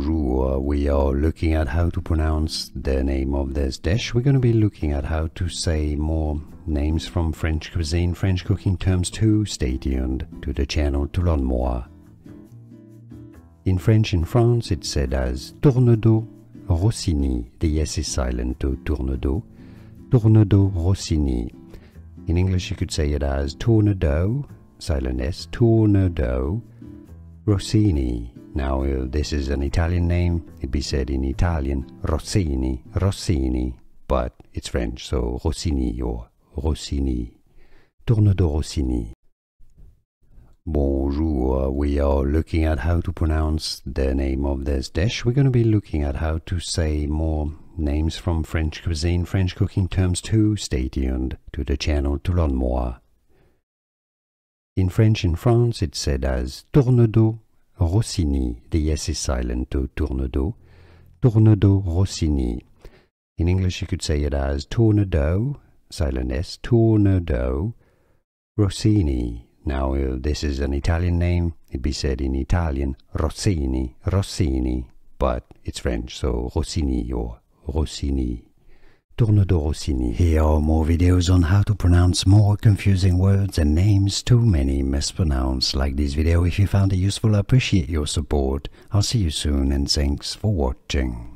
Bonjour, we are looking at how to pronounce the name of this dish. We're going to be looking at how to say more names from French cuisine, French cooking terms too. Stay tuned to the channel to learn more. In French in France, it's said as Tournedos Rossini. The S is silent to Tournedos. Tournedos Rossini. In English, you could say it as Tournedos, silent S, Tournedos Rossini. Now, this is an Italian name. It'd be said in Italian, Rossini, Rossini, but it's French, so Rossini or Rossini. Tournedos Rossini. Bonjour, we are looking at how to pronounce the name of this dish. We're going to be looking at how to say more names from French cuisine, French cooking terms too. Stay tuned to the channel to learn more. In French in France, it's said as Tournedos Rossini. The S is silent to Tournedos. Tournedos Rossini. In English, you could say it as Tournedos, silent S, Tournedos Rossini. Now, this is an Italian name. It'd be said in Italian, Rossini, Rossini, but it's French, so Rossini or Rossini. Tournedos Rossini. Here are more videos on how to pronounce more confusing words and names too many mispronounced. Like this video if you found it useful. I appreciate your support. I'll see you soon and thanks for watching.